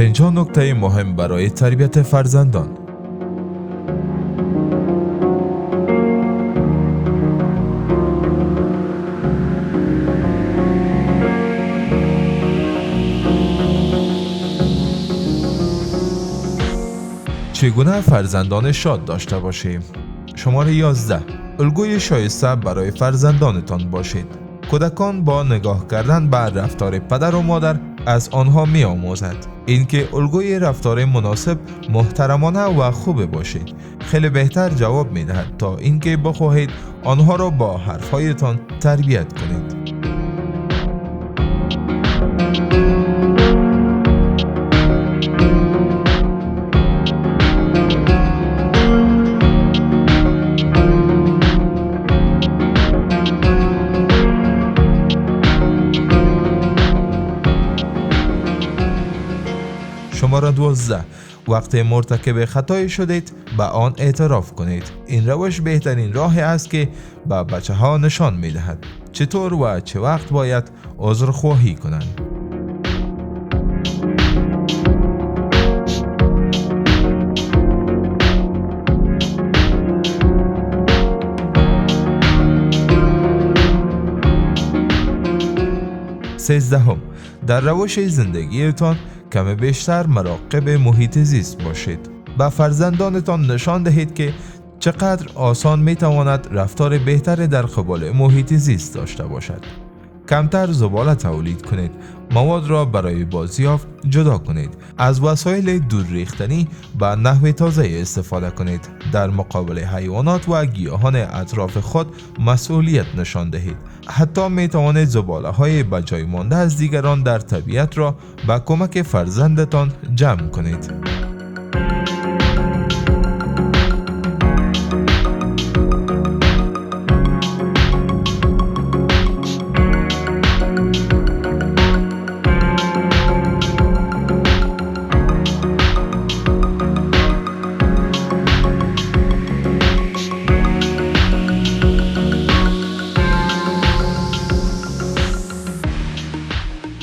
50 نکته مهم برای تربیت فرزندان. چگونه فرزندان شاد داشته باشیم؟ شماره 11. الگوی شایسته برای فرزندانتان باشید. کودکان با نگاه کردن به رفتار پدر و مادر از آنها می آموزند. اینکه الگوی رفتار مناسب، محترمانه و خوب باشید خیلی بهتر جواب می دهد تا اینکه بخواهید آنها را با حرفهایتان تربیت کنید. شماره 12. وقتی مرتکب خطایی شدید به آن اعتراف کنید. این روش بهترین راه است که به بچه ها نشان می دهد چطور و چه وقت باید عذرخواهی کنند. سیزدهم. در روش زندگیتان کم بیشتر مراقب محیط زیست باشید. به فرزندانتان نشان دهید که چقدر آسان می تواند رفتار بهتر در قبال محیط زیست داشته باشد. کمتر زباله تولید کنید. مواد را برای بازیافت جدا کنید. از وسایل دور ریختنی به نحو تازه استفاده کنید. در مقابل حیوانات و گیاهان اطراف خود مسئولیت نشان دهید. حتی می توانید زباله های به جای مانده از دیگران در طبیعت را با کمک فرزندتان جمع کنید.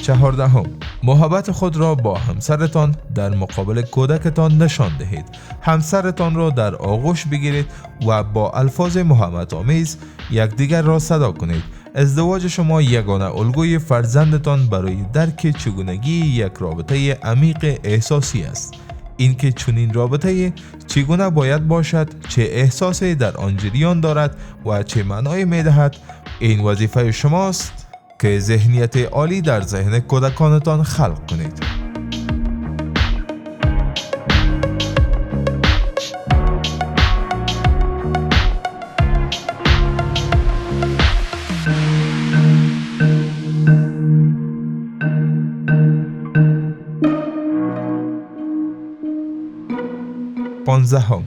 چهاردهم. محبت خود را با همسرتان در مقابل کودکتان نشان دهید. همسرتان را در آغوش بگیرید و با الفاظ محبت آمیز یکدیگر را صدا کنید. ازدواج شما یگانه الگوی فرزندتان برای درک چگونگی یک رابطه عمیق احساسی است. اینکه چنین رابطه چگونه باید باشد، چه احساسی در آن جریان دارد و چه معنایی می‌دهد، این وظیفه شماست که ذهنیت عالی در ذهن کودکانتان خلق کنید. پانزدهم.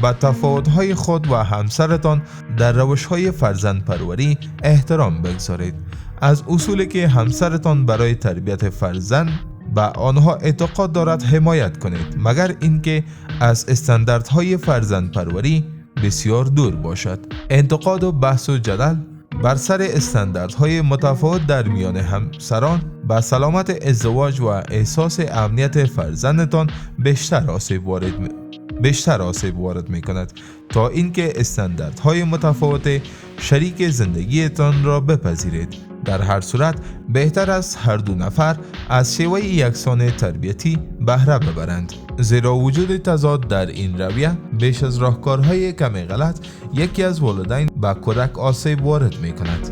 با تفاوت‌های خود و همسرتان در روش‌های فرزندپروری احترام بگذارید. از اصولی که همسرتان برای تربیت فرزند به آنها اعتقاد دارد حمایت کنید، مگر اینکه از استانداردهای فرزندپروری بسیار دور باشد. انتقاد و بحث و جدل بر سر استانداردهای متفاوت در میان همسران به سلامت ازدواج و احساس امنیت فرزندتان بیشتر آسیب وارد می کند تا اینکه استانداردهای متفاوت شریک زندگیتان را بپذیرید. در هر صورت بهتر است هر دو نفر از شیوه یکسان تربیتی بهره ببرند، زیرا وجود تضاد در این رویه بیش از راهکارهای کمی غلط یکی از والدین به کودک آسیب وارد می کند.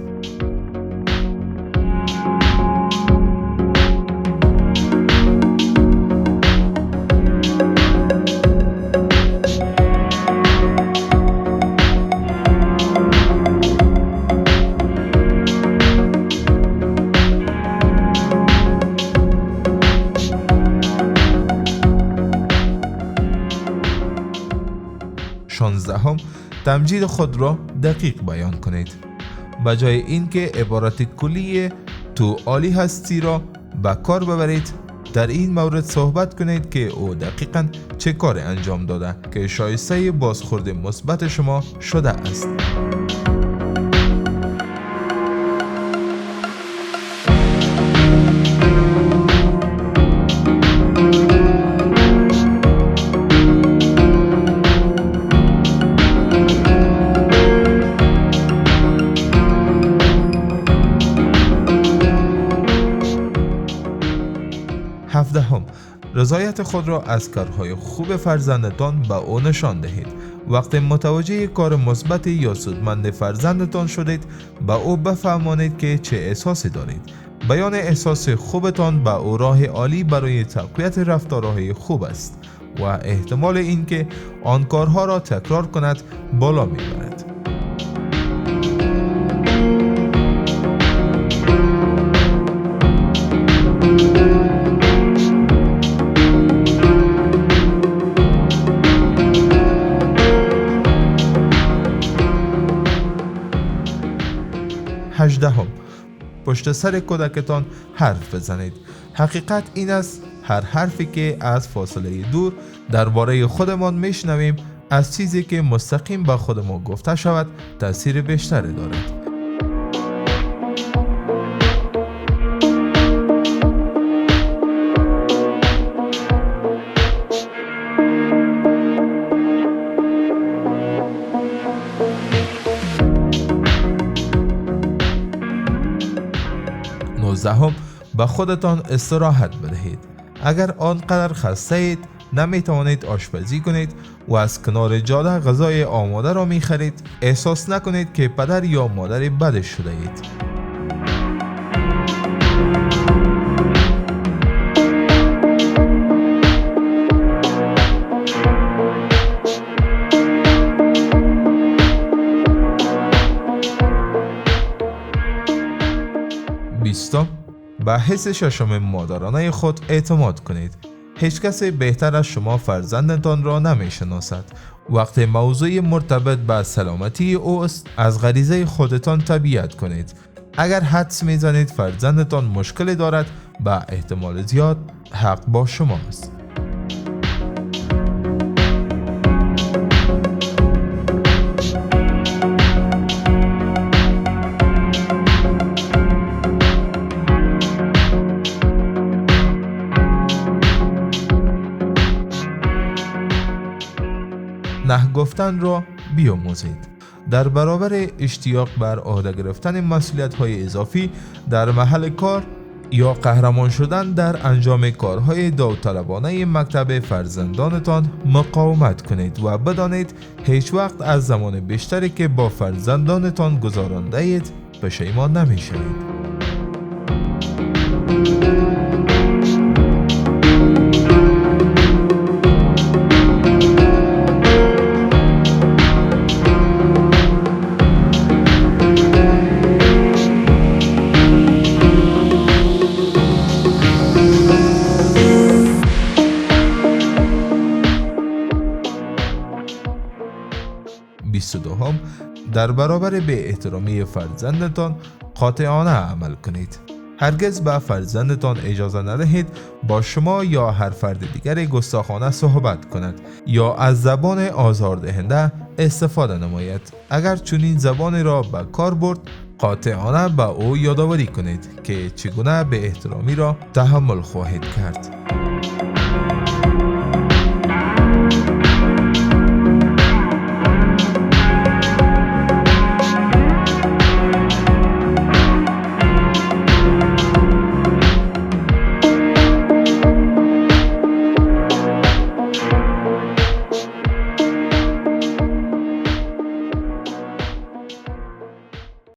شانزدهم. تمجید خود را دقیق بیان کنید. به جای اینکه عبارت کلی تو عالی هستی را به کار ببرید، در این مورد صحبت کنید که او دقیقاً چه کار انجام داده که شایسته بازخورد مثبت شما شده است. 11. رضایت خود را از کارهای خوب فرزندتان به او نشان دهید. وقتی متوجه کار مثبت یا سودمند فرزندتان شدید، به او بفهمانید که چه احساسی دارید. بیان احساس خوبتان به او راه عالی برای تقویت رفتارهای خوب است و احتمال اینکه آن کارها را تکرار کند بالا میبرد. هجدهم، پشت سر کودکتان حرف بزنید. حقیقت این است هر حرفی که از فاصله دور درباره خودمان میشنویم، از چیزی که مستقیم به خود ما گفته شود تاثیر بیشتری دارد. نوزدهم، به خودتان استراحت بدهید. اگر آنقدر خسته اید نمی توانید آشپزی کنید و از کنار جاده غذای آماده را می خرید، احساس نکنید که پدر یا مادر بد شده اید. بیستم، به حس ششم مادرانه خود اعتماد کنید. هیچ کسی بهتر از شما فرزندتان را نمی شناسد. وقتی موضوع مرتبط به سلامتی او است، از غریزه خودتان تبعیت کنید. اگر حدس میزنید فرزندتان مشکلی دارد، به احتمال زیاد حق با شما است. نه گفتن را بیاموزید. در برابر اشتیاق بر عهده گرفتن مسئولیت‌های اضافی در محل کار یا قهرمان شدن در انجام کارهای داوطلبانه مکتب فرزندانتان مقاومت کنید و بدانید هیچ وقت از زمان بیشتری که با فرزندانتان گذرانده اید پشیمان نمی‌شوید. 22. در برابر بی احترامی فرزندتان قاطعانه عمل کنید. هرگز به فرزندتان اجازه ندهید با شما یا هر فرد دیگر گستاخانه صحبت کند یا از زبان آزاردهنده استفاده نماید. اگر چنین زبانی را به کار برد، قاطعانه به او یادآوری کنید که چگونه به احترامی را تحمل خواهید کرد.